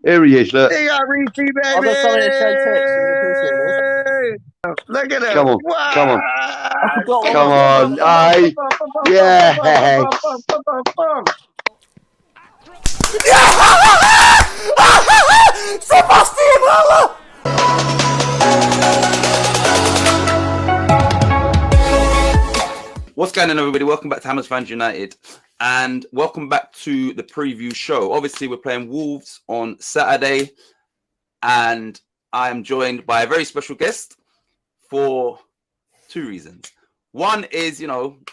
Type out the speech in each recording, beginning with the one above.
Here he is, look. They got Reese, baby. I've got something to show Tex. You can appreciate this. Look at him. Come on, Wow. come on. I've got Come one. on. Aye. Yes. Sebastian Haller! What's going on, everybody? Welcome back to Hammers Fans United, and welcome back to the preview show. Obviously, we're playing Wolves on Saturday, and I am joined by a very special guest for two reasons. One is,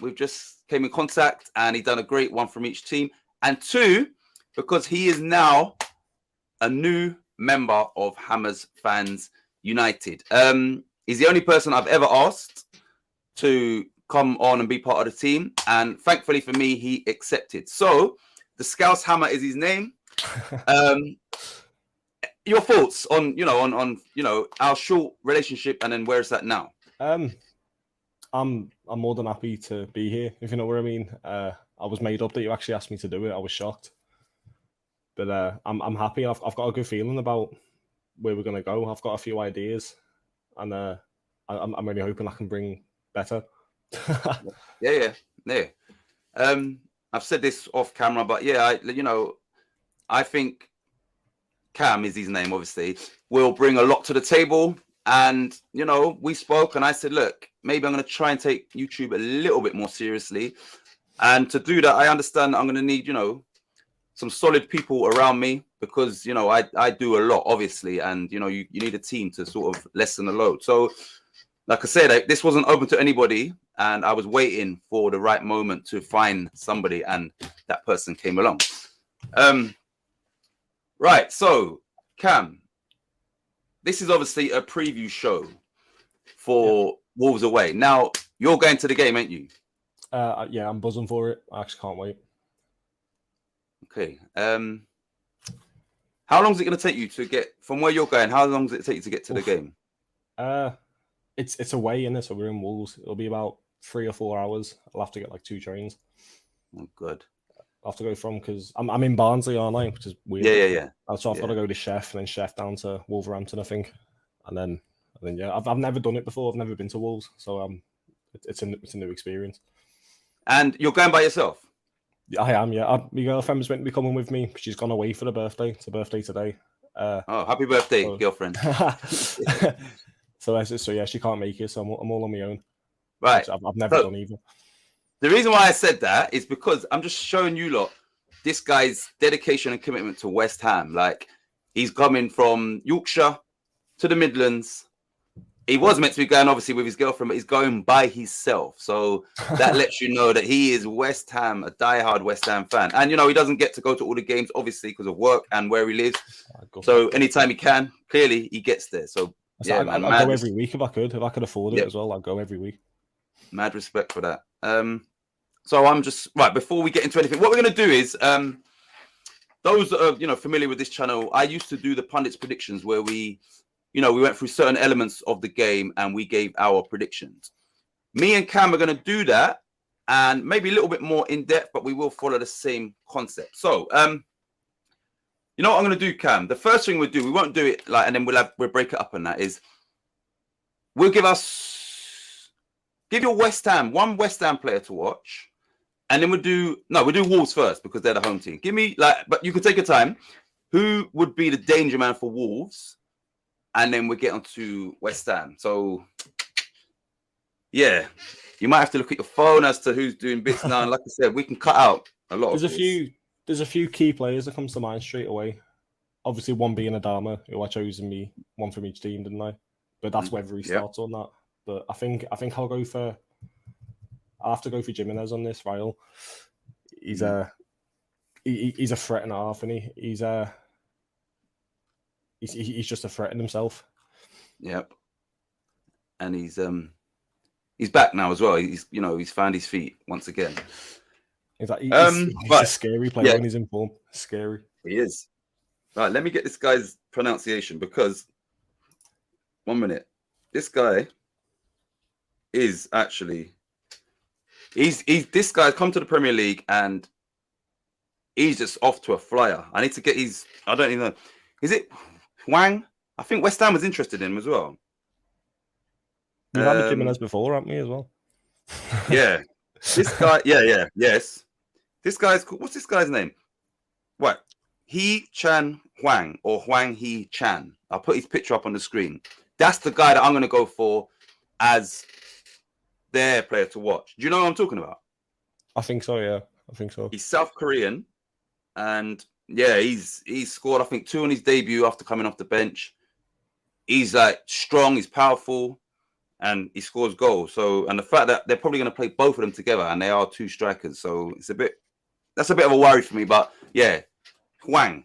we've just came in contact, and he's done a great one from each team. And two, because he is now a new member of Hammers Fans United. He's the only person I've ever asked to come on and be part of the team, and thankfully for me, he accepted. So the Scouse Hammer is his name. Your thoughts on our short relationship and then where is that now? I'm more than happy to be here, if you know what I mean. I was made up that you actually asked me to do it. I was shocked, but I'm happy. I've got a good feeling about where we're gonna go. I've got a few ideas, and I'm really hoping I can bring better. Yeah. I've said this off camera, but yeah, I think Cam is his name, obviously, will bring a lot to the table. And, we spoke and I said, look, maybe I'm going to try and take YouTube a little bit more seriously. And to do that, I understand that I'm going to need, some solid people around me because, I do a lot, obviously. And, you need a team to sort of lessen the load. So, like I said, this wasn't open to anybody, and I was waiting for the right moment to find somebody, and that person came along. Right, so, Cam, this is obviously a preview show for Wolves away. Now, you're going to the game, ain't you? Yeah, I'm buzzing for it. I actually can't wait. Okay. How long is it going to take you to get from where you're going? How long does it take you to get to the game? It's away, innit? So we're in Wolves. It'll be about 3 or 4 hours. I'll have to get like 2 trains. Oh, good. I'll have to go from because I'm in Barnsley, aren't I? Which is weird. Yeah. So I've got to go to Chef and then Chef down to Wolverhampton, I think, and then yeah. I've never done it before. I've never been to Wolves, so it's a new experience. And you're going by yourself? I am, yeah. My girlfriend's meant to be coming with me. She's gone away for the birthday. It's her birthday today. Happy birthday, girlfriend. So yeah, she can't make it, so I'm all on my own. Right. I've never done either. The reason why I said that is because I'm just showing you lot this guy's dedication and commitment to West Ham. Like, he's coming from Yorkshire to the Midlands. He was meant to be going, obviously, with his girlfriend, but he's going by himself. So that lets you know that he is West Ham, a diehard West Ham fan. And, he doesn't get to go to all the games, obviously, because of work and where he lives. So anytime he can, clearly, he gets there. So, yeah, man. I'd go every week if I could. If I could afford it as well, I'd go every week. Mad respect for that. So I'm just right before we get into anything. What we're going to do is, those that are familiar with this channel, I used to do the pundits predictions where we went through certain elements of the game and we gave our predictions. Me and Cam are going to do that, and maybe a little bit more in depth, but we will follow the same concept. So, you know what I'm going to do, Cam? The first thing we'll do, we won't do it and then we'll break it up on that. Is we'll give your West Ham one West Ham player to watch. And then we'll do Wolves first because they're the home team. Give me but you can take your time. Who would be the danger man for Wolves? And then we'll get on to West Ham. So, yeah, you might have to look at your phone as to who's doing bits now. And like I said, we can cut out a lot. There's a few key players that comes to mind straight away. Obviously, one being Adama, who I chose in me, one from each team, didn't I? But that's whether he starts or not. But I think I'll go for. I have to go for Jimenez on this, Ryle. He's a threat and a half, and he's just a threat in himself. Yep. And he's back now as well. He's found his feet once again. He's a scary player when he's in form. Scary. He is. Right, let me get this guy's pronunciation because 1 minute. This guy is actually this guy come to the Premier League and he's just off to a flyer. I need to get I don't even know. Is it Hwang? I think West Ham was interested in him as well. We've had Jimenez before, haven't we, as well? Yeah. This guy, yes. This guy's called, what's this guy's name? What? He Chan Hwang or Hwang He Chan. I'll put his picture up on the screen. That's the guy that I'm going to go for as their player to watch. Do you know what I'm talking about? I think so, yeah. I think so. He's South Korean. And yeah, he's scored, I think, 2 on his debut after coming off the bench. He's like strong, he's powerful, and he scores goals. So, and the fact that they're probably going to play both of them together, and they are 2 strikers. So that's a bit of a worry for me. But yeah, Hwang.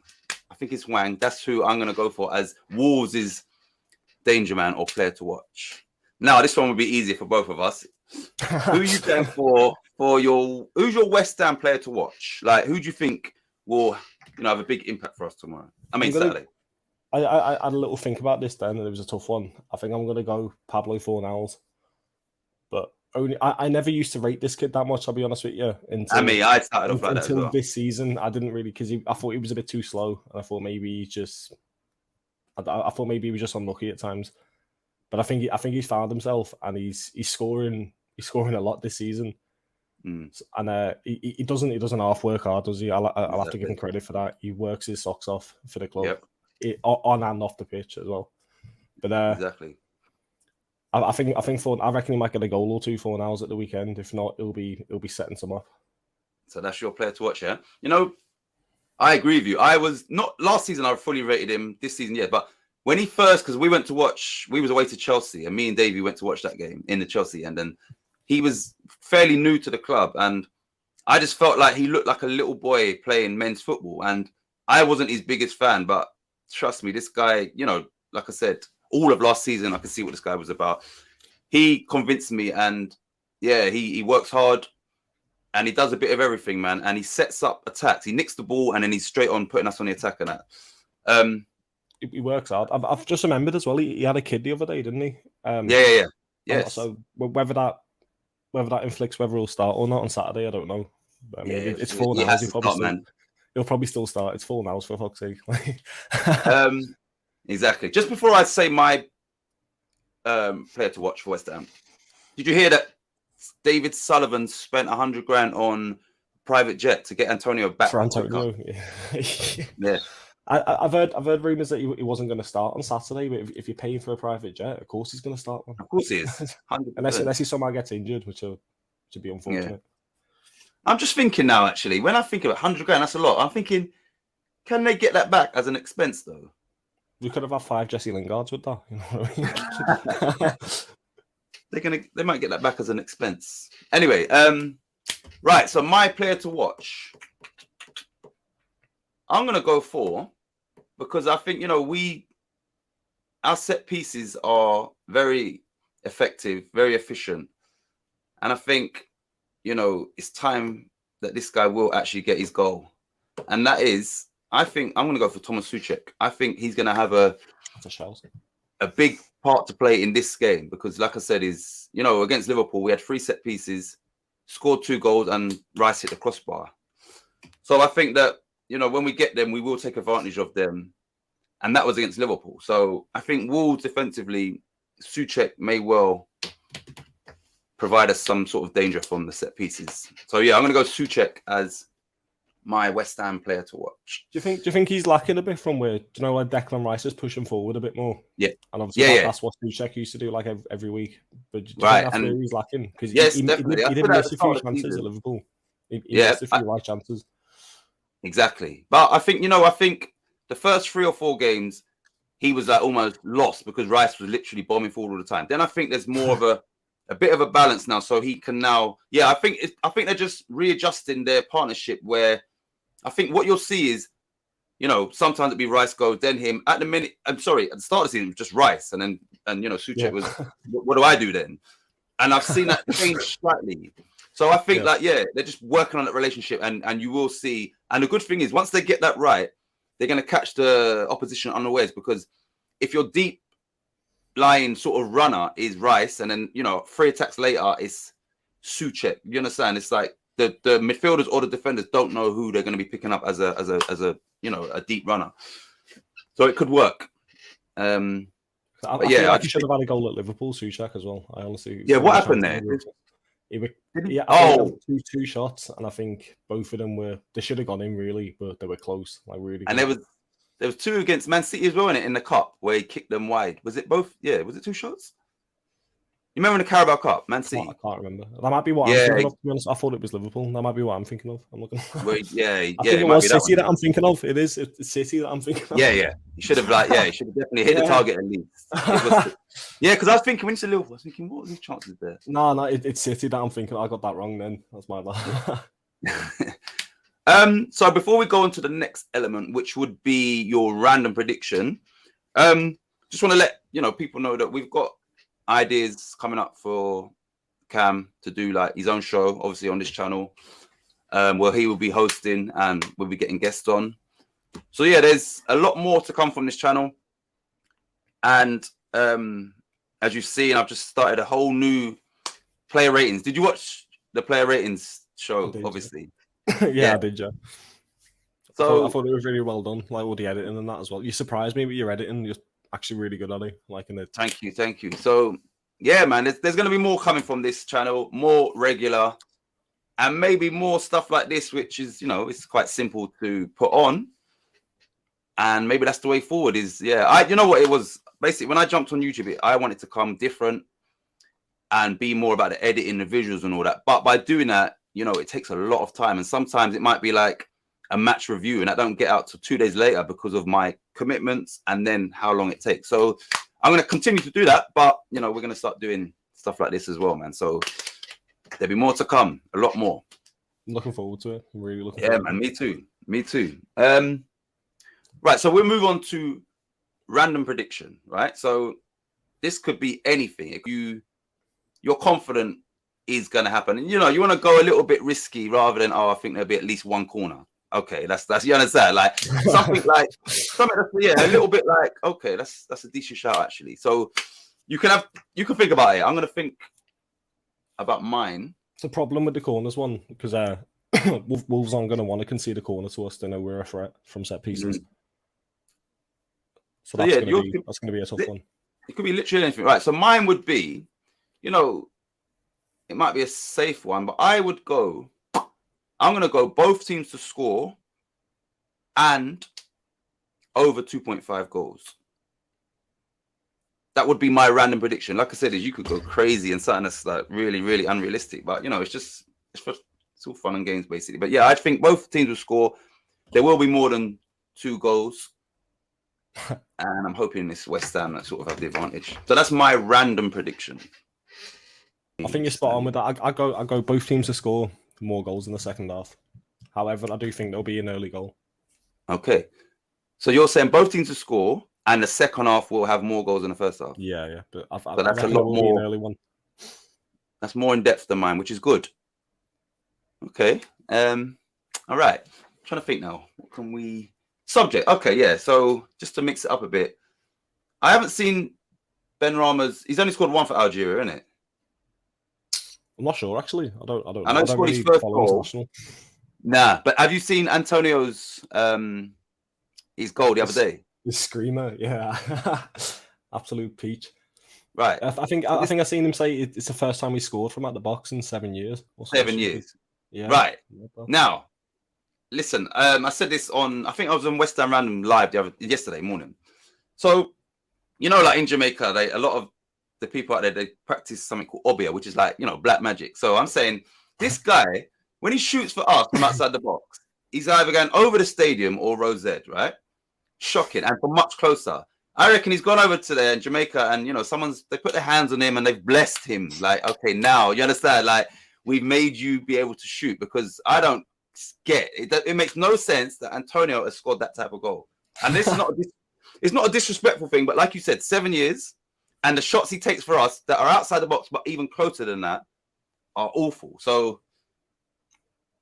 I think it's Hwang. That's who I'm going to go for as Wolves' danger man or player to watch. Now, this one would be easier for both of us. Who are you going for who's your West Ham player to watch? Like, who do you think will have a big impact for us tomorrow? Saturday. I had a little think about this then, and it was a tough one. I think I'm going to go Pablo Fornals. But I never used to rate this kid that much, I'll be honest with you. I started off like that as well. Until this season, I didn't really, because I thought he was a bit too slow. And I thought maybe I thought maybe he was just unlucky at times. But I think he's found himself, and he's scoring a lot this season. And he doesn't half work hard, does he? I'll have to give him credit for that. He works his socks off for the club, on and off the pitch as well. But exactly. I reckon he might get a goal or 2 for Fornals at the weekend. If not, he'll be setting some up. So that's your player to watch, yeah? I agree with you. I was not last season. I fully rated him. This season, yeah. But when he first, because we was away to Chelsea, and me and Davey went to watch that game in the Chelsea, and then he was fairly new to the club, and I just felt like he looked like a little boy playing men's football, and I wasn't his biggest fan. But trust me, this guy, like I said, all of last season, I could see what this guy was about. He convinced me, and yeah, he works hard, and he does a bit of everything, man. And he sets up attacks. He nicks the ball, and then he's straight on putting us on the attack and that. He works hard. I've just remembered as well. He had a kid the other day, didn't he? Yeah. Yes. So whether that inflicts whether he'll start or not on Saturday, I don't know. But, I mean, it's 4 now. He'll probably still start. It's 4 now, for fuck's sake. Exactly. Just before I say my player to watch for West Ham, did you hear that David Sullivan spent 100 grand on private jet to get Antonio back? For Antonio, yeah. I've heard rumours that he wasn't going to start on Saturday, but if you're paying for a private jet, of course he's going to start one. Of course he is. unless he somehow gets injured, which would be unfortunate. Yeah. I'm just thinking now, actually, when I think of 100 grand, that's a lot. I'm thinking, can they get that back as an expense, though? We could have had 5 Jesse Lingards with that. You know what I mean? They might get that back as an expense. Anyway, right. So my player to watch, I'm gonna go for, because I think our set pieces are very effective, very efficient, and I think it's time that this guy will actually get his goal, and that is. I think I'm going to go for Thomas Souček. I think he's going to have a big part to play in this game because, like I said, against Liverpool, we had 3 set pieces, scored 2 goals, and Rice hit the crossbar. So I think that, when we get them, we will take advantage of them. And that was against Liverpool. So I think Wolves defensively, Souček may well provide us some sort of danger from the set pieces. So yeah, I'm going to go Souček as my West Ham player to watch. Do you think he's lacking a bit from where like Declan Rice is pushing forward a bit more? Yeah, and obviously that's what Souček used to do like every week. But do you think that's where he's lacking? Because he did miss a few chances at Liverpool. He missed a few right chances. Exactly, but I think the first 3 or 4 games he was like almost lost because Rice was literally bombing forward all the time. Then I think there's more of a bit of a balance now, so he can now. Yeah, I think they're just readjusting their partnership where. I think what you'll see is, sometimes it'd be Rice goes, then him. At the start of the season, it was just Rice, and Souček was. What do I do then? And I've seen that change slightly. So I think they're just working on that relationship, and you will see. And the good thing is, once they get that right, they're going to catch the opposition unawares because if your deep lying sort of runner is Rice, and then 3 attacks later it's Souček. You understand? It's like. The midfielders or the defenders don't know who they're going to be picking up as a deep runner. Yeah. So it could work. I But feel yeah, like he should have had a goal at Liverpool, Souček, as well. I honestly. yeah. some What of the happened chances there? were- He were, Didn't- yeah, I think he oh, had two shots, and I think both of them were. They should have gone in really, but they were close. Like really. and Close. there was two against Man City as well in the cup where he kicked them wide. Was it both? Yeah, was it two shots? You remember in the Carabao Cup, Man City? I can't remember. That might be what I'm Yeah. thinking of. To be honest, I thought it was Liverpool. That might be what I'm thinking of. I'm looking. Where, yeah, I yeah. think it might was be that City one. that I'm thinking of. It is. It's City that I'm thinking of. Yeah. You should have he should have definitely hit the Yeah. target at least. Yeah, because I was thinking when you said Liverpool, I was thinking, what were the chances there? No, it's City that I'm thinking. I got that wrong. Then that's my bad. So before we go on to the next element, which would be your random prediction, just want to let people know that we've got ideas coming up for Cam to do like his own show, obviously on this channel, where he will be hosting and we'll be getting guests on. So yeah, there's a lot more to come from this channel, and as you've seen, I've just started a whole new player ratings. Did you watch the player ratings show? Did, obviously. Yeah, I did, yeah. So I thought it was really well done, like all the editing and that as well. You surprised me with your editing. You're actually really good at it. Like in it. Thank you. So yeah, man, there's going to be more coming from this channel, more regular, and maybe more stuff like this, which is it's quite simple to put on, and maybe that's the way forward. Is you know what it was basically when I jumped on YouTube, I wanted to come different and be more about the editing, the visuals, and all that. But by doing that, it takes a lot of time, and sometimes it might be like a match review, and I don't get out till 2 days later because of my commitments and then how long it takes. So I'm going to continue to do that, but we're going to start doing stuff like this as well, man. So there'll be more to come, a lot more. I'm looking forward to it. I'm really looking. Yeah, man. Me too. Right. So we'll move on to random prediction. Right. So this could be anything. If you're confident is going to happen, and you want to go a little bit risky rather than I think there'll be at least one corner. Okay, that's you understand, like something like a little bit like okay, that's a decent shout actually. So you can think about it. I'm gonna think about mine. It's a problem with the corners one because Wolves aren't going to want to concede a corner to us. They know we're a threat from set pieces. So that's going to be a tough one. It could be literally anything, right? So mine would be, it might be a safe one, but I'm going to go both teams to score and over 2.5 goals. That would be my random prediction. Like I said, you could go crazy and something that's like really, really unrealistic. But, it's all fun and games, basically. But, yeah, I think both teams will score. There will be more than 2 goals. And I'm hoping it's West Ham that sort of have the advantage. So that's my random prediction. I think you're spot on with that. I go both teams to score more goals in the second half. However, I do think there'll be an early goal. Okay. So you're saying both teams to score and the second half will have more goals in the first half? Yeah. But that's a lot more. An early one. That's more in depth than mine, which is good. Okay. All right. I'm trying to think now. What can we... Subject. Okay, yeah. So just to mix it up a bit. I haven't seen Ben Rama's... He's only scored 1 for Algeria, isn't it? I'm not sure, actually. I don't know. I know he scored his first goal. Nah, but have you seen Antonio's his goal the other day? The screamer, yeah. Absolute peach. Right. I think I've seen him say it's the first time he scored from out the box in 7 years. 7 years. Yeah. Right. Now, listen, I said this I think I was on West Ham Random Live yesterday morning. So, like in Jamaica, a lot of the people out there, they practice something called obia, which is like, black magic. So I'm saying this guy, when he shoots for us from outside the box, he's either going over the stadium or row Z, right? Shocking. And from much closer. I reckon he's gone over to there in Jamaica and, they put their hands on him and they've blessed him. Like, okay, now, you understand? Like, we've made you be able to shoot because I don't get it. It makes no sense that Antonio has scored that type of goal. And this is it's not a disrespectful thing, but like you said, 7 years. And the shots he takes for us that are outside the box, but even closer than that, are awful. So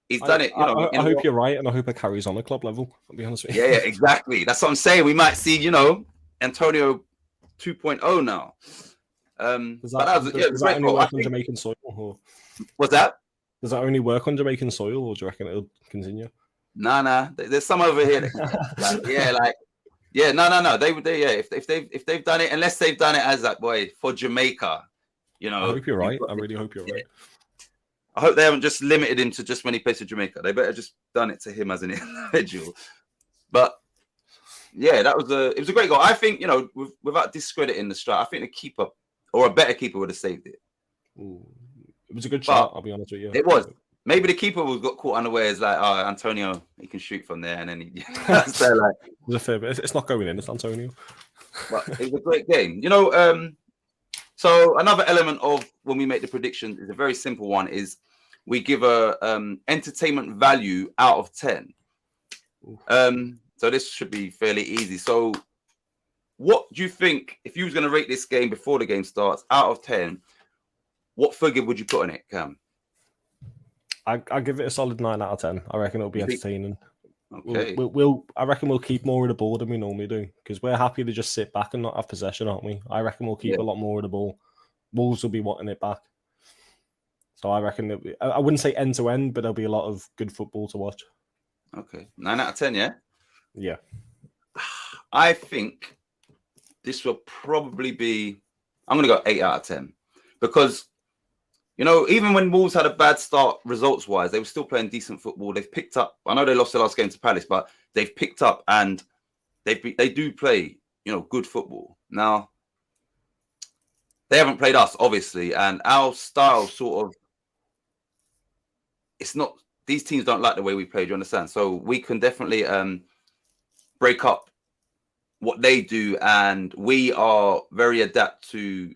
he's done it. I hope you're right, and I hope it carries on at club level. I'll be honest with you. Yeah, exactly. That's what I'm saying. We might see, Antonio 2.0 now. Does that only work on Jamaican soil? Or... What's that? Does that only work on Jamaican soil, or do you reckon it'll continue? Nah. There's some over here. Yeah, no. They would. Yeah, if they've done it, unless they've done it as that boy for Jamaica, you know. I hope you're right. I really hope you're right. I hope they haven't just limited him to just when he plays for Jamaica. They better just done it to him as an individual. But yeah, it was a great goal. I think, you know, without discrediting the strike, I think the keeper or a better keeper would have saved it. Ooh, it was a good shot. I'll be honest with you. It was. Maybe the keeper got caught unawares, like, oh, Antonio, he can shoot from there, and then he. So, like, it was a fair bit. It's not going in. It's Antonio. But it was a great game. You know, so another element of when we make the predictions is a very simple one: is we give a entertainment value out of 10. So this should be fairly easy. So, what do you think if you was going to rate this game before the game starts out of 10? What figure would you put on it, Cam? I give it a solid 9 out of 10. I reckon it'll be entertaining. Okay. I reckon we'll keep more of the ball than we normally do because we're happy to just sit back and not have possession, aren't we? I reckon we'll keep a lot more of the ball. Wolves will be wanting it back. So I reckon I wouldn't say end to end, but there'll be a lot of good football to watch. Okay, 9 out of 10, yeah. Yeah. I think this will probably be. I'm going to go 8 out of 10 because, you know, even when Wolves had a bad start results-wise, they were still playing decent football. They've picked up. I know they lost their last game to Palace, but they've picked up and they do play, you know, good football. Now, they haven't played us, obviously, and our style sort of. It's not. These teams don't like the way we play. Do you understand? So we can definitely break up what they do, and we are very adept to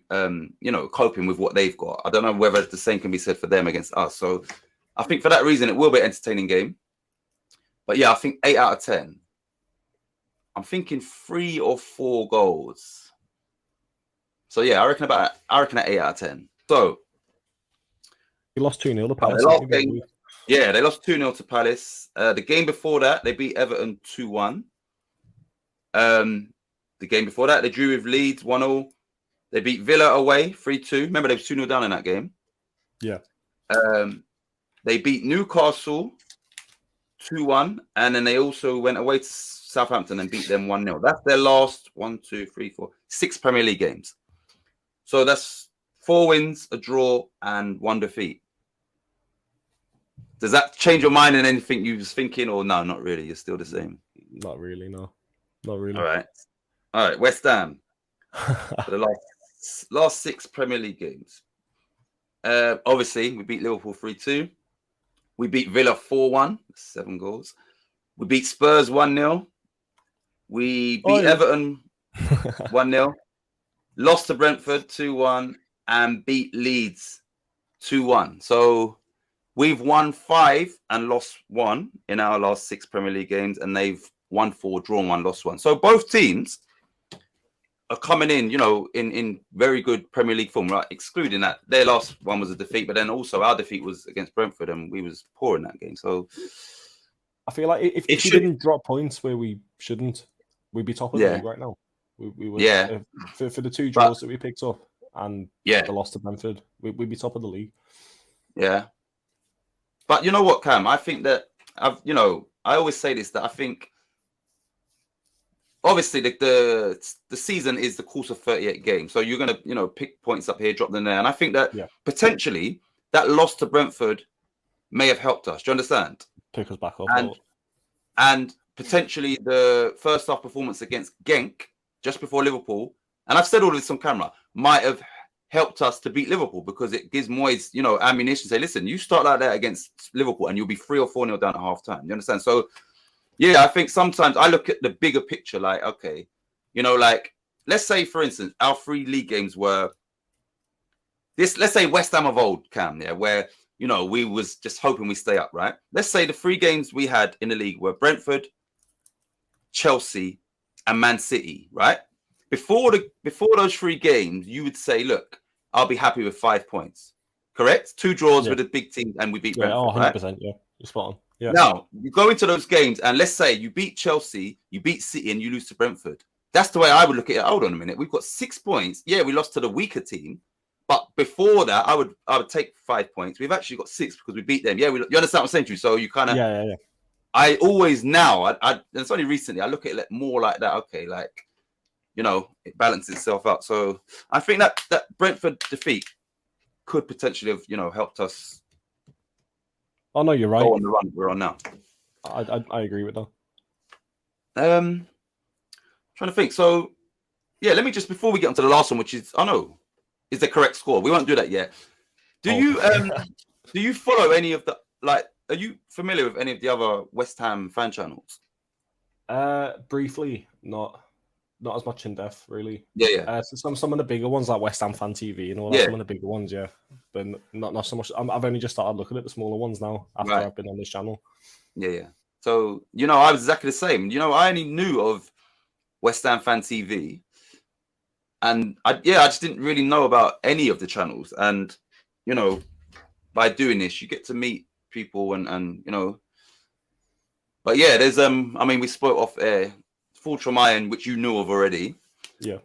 you know, coping with what they've got. I don't know whether the same can be said for them against us. So I think for that reason it will be an entertaining game. But yeah, I think 8 out of 10. I'm thinking 3 or 4 goals. So yeah, I reckon at 8 out of 10. So we lost 2-0 to Palace. They lost 2-0 to Palace. The game before that, they beat Everton 2-1. The game before that, they drew with Leeds 1-0. They beat Villa away 3-2. Remember, they were 2-0 down in that game. Yeah. They beat Newcastle 2-1, and then they also went away to Southampton and beat them 1-0. That's their last 6 Premier League games. So that's 4 wins, a draw, and 1 defeat. Does that change your mind in anything you was thinking, or no, not really? You're still the same. Not really, no. Not really. All right. West Ham for the last 6 Premier League games. Obviously, we beat Liverpool 3-2. We beat Villa 4-1, 7 goals. We beat Spurs 1-0. We beat Everton 1-0. Lost to Brentford 2-1 and beat Leeds 2-1. So we've won 5 and lost 1 in our last 6 Premier League games, and they've won 4, drawn 1, lost 1. So both teams are coming in, you know, in very good Premier League form, right? Excluding that their last one was a defeat, but then also our defeat was against Brentford, and we was poor in that game. So I feel like if we didn't drop points where we shouldn't, we'd be top of the league right now. We would, for the 2 draws that we picked up and the loss to Brentford, we'd be top of the league. Yeah. But you know what, Cam? I think that I always say this, that I think obviously the season is the course of 38 games. So you're going to, you know, pick points up here, drop them there. And I think that potentially that loss to Brentford may have helped us. Do you understand? Pick us back up. And potentially the first half performance against Genk just before Liverpool, and I've said all this on camera, might have helped us to beat Liverpool because it gives Moyes, you know, ammunition. Say, listen, you start like that against Liverpool and you'll be 3 or 4-0 down at half time. You understand? So, yeah, I think sometimes I look at the bigger picture, like, okay, you know, like, let's say, for instance, our 3 league games were this, let's say West Ham of old, Cam, where, you know, we was just hoping we stay up, right? Let's say the 3 games we had in the league were Brentford, Chelsea, and Man City, right? Before those 3 games, you would say, look, I'll be happy with 5 points. Correct? 2 draws with a big team and we beat Brentford. 100%, right? Yeah. You're spot on. Yeah. Now, you go into those games and let's say you beat Chelsea, you beat City, and you lose to Brentford. That's the way I would look at it. Hold on a minute. We've got 6 points. Yeah, we lost to the weaker team. But before that, I would take 5 points. We've actually got 6 because we beat them. Yeah, you understand what I'm saying to you? So you kind of... Yeah. I always now, it's only recently I look at it more like that. Okay, like, you know, it balances itself out. So I think that Brentford defeat could potentially have, you know, helped us. Oh no, you're right. Go on the run we're on now. I agree with that. Trying to think. So yeah, let me just, before we get onto the last one, which is, is the correct score. We won't do that yet. Do you follow any of the, like, are you familiar with any of the other West Ham fan channels? Briefly, not as much in depth, really. Yeah. So some of the bigger ones like West Ham Fan TV and all that. Yeah. Some of the bigger ones, yeah, but not so much. I've only just started looking at the smaller ones now after I've been on this channel. Yeah. So, you know, I was exactly the same. You know, I only knew of West Ham Fan TV, and I just didn't really know about any of the channels. And, you know, by doing this, you get to meet people and you know. But yeah, there's I mean, we spoke off air, Full Tremaine, which you knew of already. Yeah.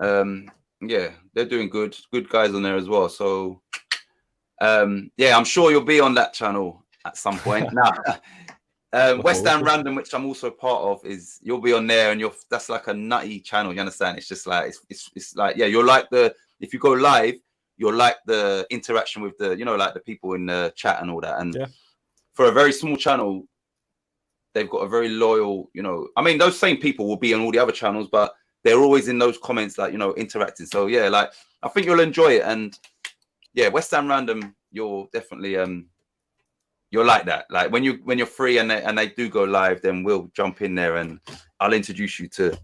Yeah, they're doing good guys on there as well. So yeah, I'm sure you'll be on that channel at some point. Now, West Ham Random, which I'm also part of, is you'll be on there, and that's like a nutty channel. You understand? It's just like it's like, yeah, you're like if you go live, you're like the interaction with the, you know, like the people in the chat and all that. And for a very small channel, they've got a very loyal, you know, I mean, those same people will be on all the other channels, but they're always in those comments, like, you know, interacting. So yeah, like, I think you'll enjoy it. And yeah, West Ham Random, you're definitely you're like that. Like when you're free and they do go live, then we'll jump in there and I'll introduce you to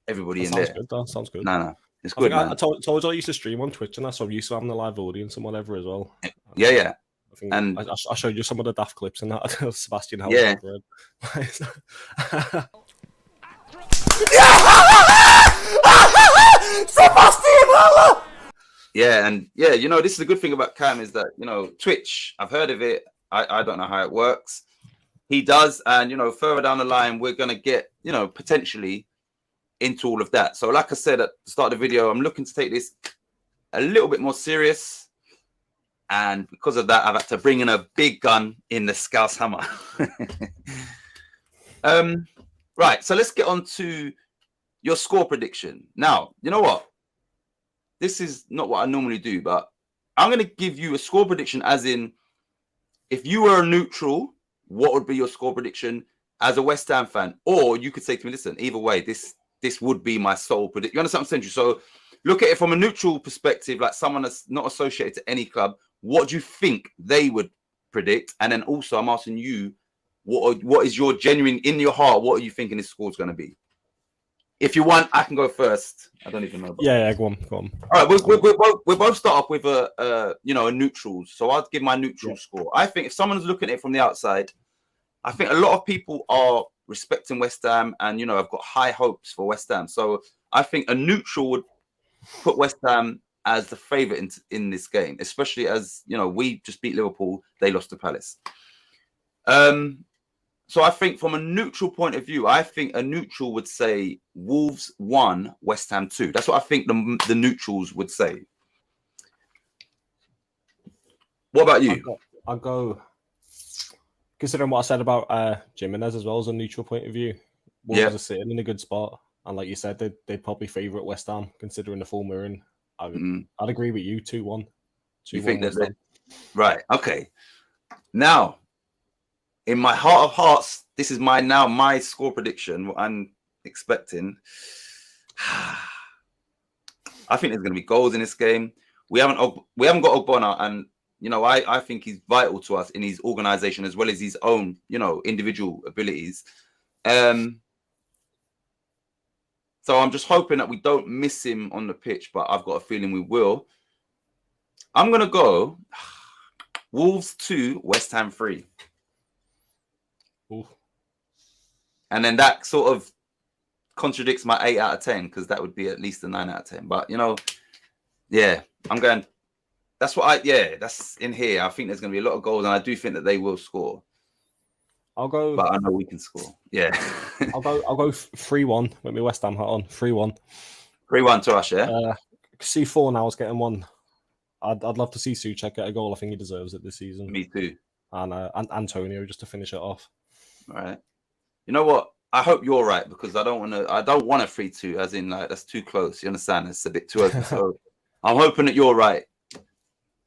everybody in there. That sounds good. No, it's good. I told you I used to stream on Twitch, and so I'm used to having a live audience and whatever as well. Yeah. I think I showed you some of the daft clips and that. Sebastian Howell. Yeah. Sebastian Howell. Yeah, and yeah, you know, this is a good thing about Cam is that, you know, Twitch, I've heard of it. I don't know how it works. He does, and you know, further down the line, we're gonna get, you know, potentially into all of that. So, like I said at the start of the video, I'm looking to take this a little bit more serious. And because of that, I've had to bring in a big gun in the Scouse Hammer. Right, so let's get on to your score prediction. Now, you know what? This is not what I normally do, but I'm going to give you a score prediction as in, if you were a neutral, what would be your score prediction as a West Ham fan? Or you could say to me, listen, either way, this would be my sole prediction. You understand what I'm saying? So look at it from a neutral perspective, like someone that's not associated to any club. What do you think they would predict? And then also I'm asking you, what is your genuine, in your heart, what are you thinking this score is going to be? If you want, I can go first. I don't even know. Yeah, go on. All right, we'll both start off with a neutrals. So I'll give my neutral score. I think if someone's looking at it from the outside, I think a lot of people are respecting West Ham and, you know, I've got high hopes for West Ham. So I think a neutral would put West Ham as the favourite in this game, especially as, you know, we just beat Liverpool, they lost to Palace. So I think from a neutral point of view, I think a neutral would say Wolves 1, West Ham 2. That's what I think the neutrals would say. What about you? I'll go, considering what I said about Jimenez as well as a neutral point of view, Wolves are sitting in a good spot. And like you said, they'd probably favourite West Ham, considering the full mirroring. I'd agree with you, 2-1. You think that right, okay. Now, in my heart of hearts, this is my score prediction, what I'm expecting. I think there's going to be goals in this game. We haven't got Ogbonna, and you know, I think he's vital to us in his organisation as well as his own, you know, individual abilities. So I'm just hoping that we don't miss him on the pitch, but I've got a feeling we will. I'm going to go Wolves 2, West Ham 3. Ooh. And then that sort of contradicts my 8 out of 10, because that would be at least a 9 out of 10. But, you know, yeah, I'm going. That's that's in here. I think there's going to be a lot of goals, and I do think that they will score. I'll go. But I know we can score. Yeah. I'll go 3-1 with my West Ham hat on. 3-1. 3-1 to us, yeah? C4 now is getting one. I'd love to see Souček get a goal. I think he deserves it this season. Me too. And Antonio just to finish it off. All right. You know what? I hope you're right because I don't want to. I don't want a 3-2, as in like that's too close. You understand? It's a bit too open. So I'm hoping that you're right.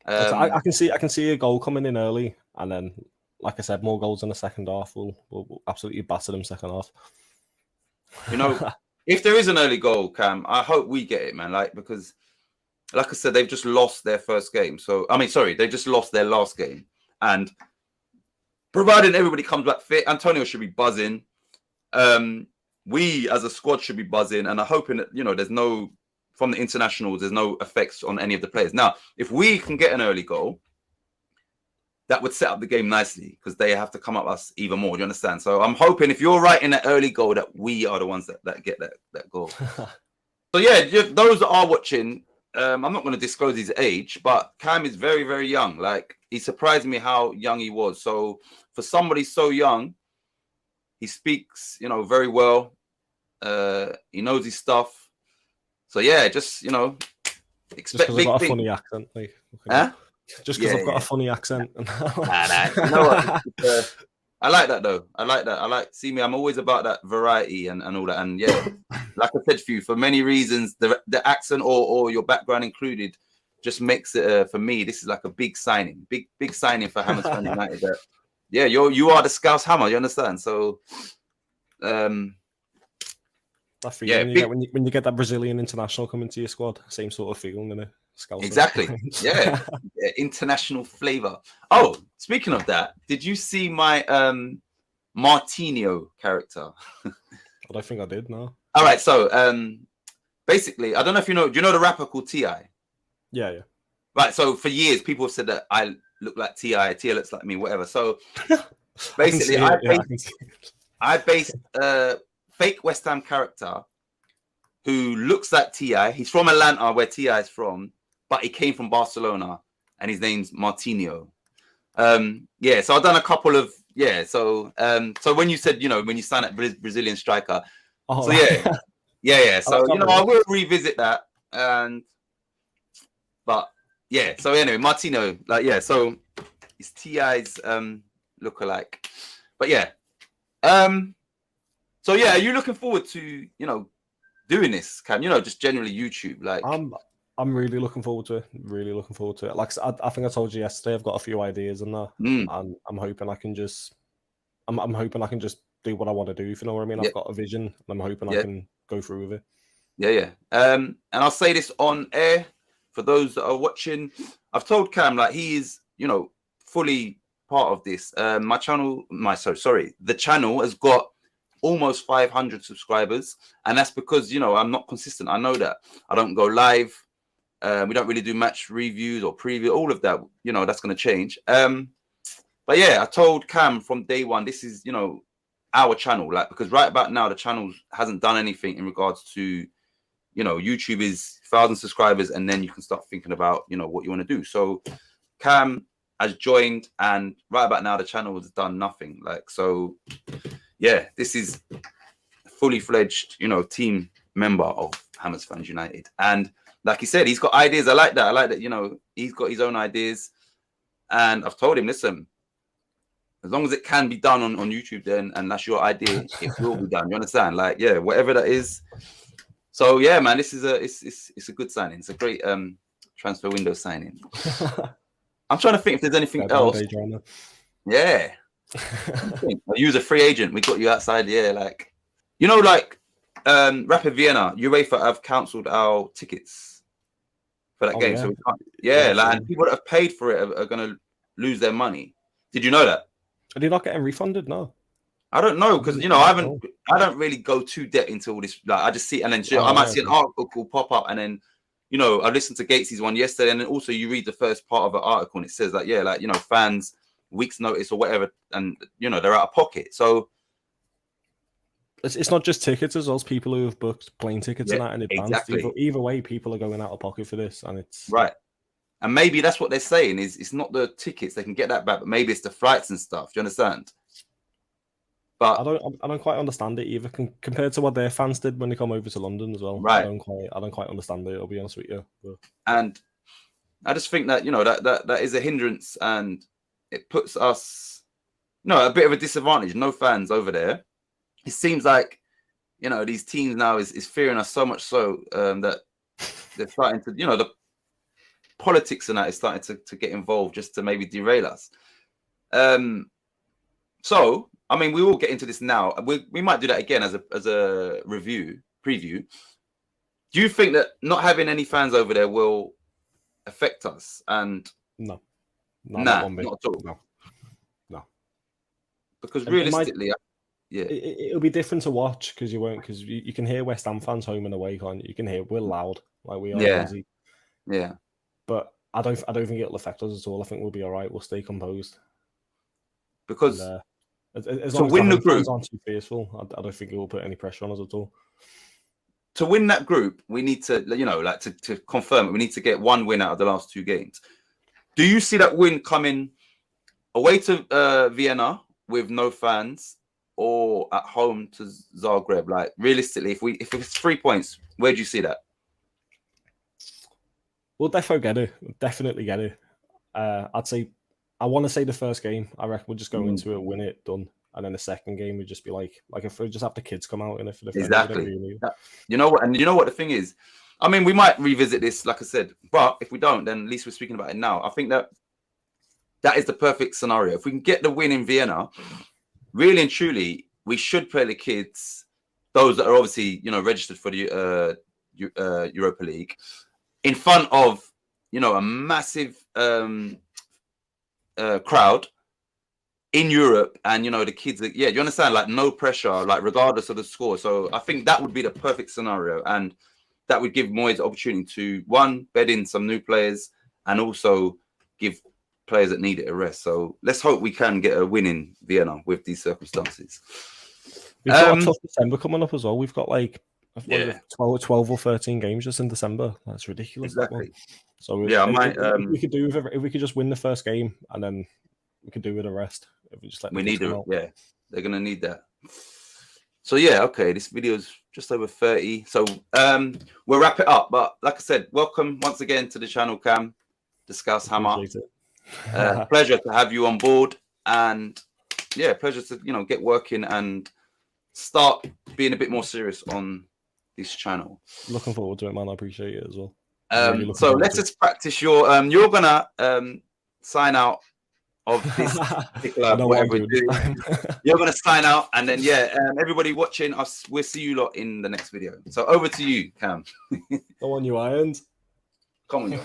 I can see a goal coming in early, and then, like I said, more goals in the second half. We'll absolutely batter them second half. You know, if there is an early goal, Cam, I hope we get it, man. Like because, like I said, they've just lost their first game. So I mean, sorry, they just lost their last game, and providing everybody comes back fit, Antonio should be buzzing. We as a squad should be buzzing, and I'm hoping that there's no from the internationals, there's no effects on any of the players. Now, if we can get an early goal, that would set up the game nicely because they have to come up us even more. Do you understand? So I'm hoping if you're right in that early goal, that we are the ones that get that goal. So yeah, those that are watching, I'm not going to disclose his age, but Cam is very, very young. Like he surprised me how young he was. So for somebody so young, he speaks, very well. He knows his stuff. So yeah, just expect big I've got a funny accent, like, huh? Just because I've got a funny accent. Nah. You know what? I like that though. I like that. See me. I'm always about that variety and all that. And yeah, like I said for you, for many reasons, the accent or your background included, just makes it for me. This is like a big signing, big signing for Hammersmith United. Yeah, you are the Scouse Hammer. You understand? So, that feeling when you get that Brazilian international coming to your squad, same sort of feeling, isn't it? Scouser. Exactly. Yeah. International flavor. Oh, speaking of that, did you see my Martinho character? I don't think I did. No. All right. So basically, I don't know if you know. Do you know the rapper called T.I.? Yeah. Right. So for years, people have said that I look like T.I. T.I. looks like me, whatever. So basically, I based fake West Ham character who looks like T.I. He's from Atlanta, where T.I. is from, but he came from Barcelona, and his name's Martinho. So I've done a couple of So when you said when you signed that Brazilian striker, So I will revisit that. So anyway, Martino, so it's T.I.'s lookalike. But are you looking forward to doing this, Cam? Just generally YouTube, like. I'm really looking forward to it. Really looking forward to it. Like I think I told you yesterday, I've got a few ideas in there, and I'm hoping I can just do what I want to do. If you know what I mean, I've got a vision, and I'm hoping I can go through with it. And I'll say this on air for those that are watching. I've told Cam he is fully part of this. The channel has got almost 500 subscribers, and that's because I'm not consistent. I know that I don't go live. We don't really do match reviews or preview, all of that. That's going to change. But I told Cam from day one, this is our channel, because right about now the channel hasn't done anything in regards to YouTube is 1,000 subscribers, and then you can start thinking about what you want to do. So Cam has joined, and right about now the channel has done nothing. This is a fully fledged team member of Hammers Fans United, and like he said, he's got ideas. I like that. He's got his own ideas, and I've told him, listen, as long as it can be done on YouTube, then, and that's your idea, it will be done. You understand? Whatever that is. So man, this is it's a good signing. It's a great transfer window signing. I'm trying to think if there's anything else. Yeah. I use a free agent. We got you outside. Rapid Vienna, UEFA have cancelled our tickets for that game. Yeah. So we can't. And people that have paid for it are going to lose their money. Did you know that? Are they not getting refunded? No. I don't know, because I don't really go too depth into all this. I just see, and then I might see an article pop up, and then I listened to Gates's one yesterday, and then also you read the first part of an article, and it says fans week's notice or whatever, and they're out of pocket. So it's not just tickets as well as people who have booked plane tickets and that in advance. Exactly. Either way, people are going out of pocket for this, and it's right. And maybe that's what they're saying is it's not the tickets, they can get that back, but maybe it's the flights and stuff. Do you understand? But I don't quite understand it either compared to what their fans did when they come over to London as well. Right. I don't quite understand it. I'll be honest with you. But... And I just think that that is a hindrance, and it puts us no, a bit of a disadvantage. No fans over there. It seems like, you know, these teams now is fearing us so much so that they're starting to, you know, the politics and that is starting to get involved just to maybe derail us. So, I mean, we will get into this now. We might do that again as a preview. Do you think that not having any fans over there will affect us? And No, not one bit. at all. No. Because realistically, yeah, it'll be different to watch because you can hear West Ham fans home and away, can't you? You can hear we're loud, like we are busy. Yeah. But I don't think it'll affect us at all. I think we'll be all right. We'll stay composed. Because as to long win as the group fans aren't too fearful, I don't think it will put any pressure on us at all. To win that group, we need to, you know, like to confirm it, we need to get one win out of the last 2 games. Do you see that win coming away to Vienna with no fans, or at home to Zagreb? Like realistically, if it's 3 points, where do you see that? We'll definitely get it. I'd say, I want to say the first game. I reckon we'll just go into it, win it, done. And then the second game would just be like if we just have the kids come out and if the Exactly. really... You know what? And you know what the thing is? I mean, we might revisit this, like I said, but if we don't, then at least we're speaking about it now. I think that is the perfect scenario. If we can get the win in Vienna, really and truly, we should play the kids, those that are obviously, you know, registered for the Europa League, in front of, you know, a massive crowd in Europe, and you know the kids, yeah, you understand, like no pressure, like regardless of the score. So I think that would be the perfect scenario, and that would give Moyes the opportunity to, one, bed in some new players, and also give players that need it a rest. So let's hope we can get a win in Vienna with these circumstances. We've got a tough December coming up as well. We've got like 12 or 13 games just in December. That's ridiculous. Exactly. That one. So yeah, if we could if we could just win the first game, and then we could do with the rest. If we just let we need it. Yeah, they're gonna need that. So yeah, okay. This video is just over 30. So we'll wrap it up. But like I said, welcome once again to the channel, Cam. Discuss Hammer. Pleasure to have you on board, and yeah, pleasure to, you know, get working and start being a bit more serious on this channel. Looking forward to it, man. I appreciate it as well. So let's just practice your you're gonna sign out of this particular whatever we do. You're gonna sign out, and then everybody watching us, we'll see you lot in the next video. So over to you, Cam. Come on, you irons. Come on, you.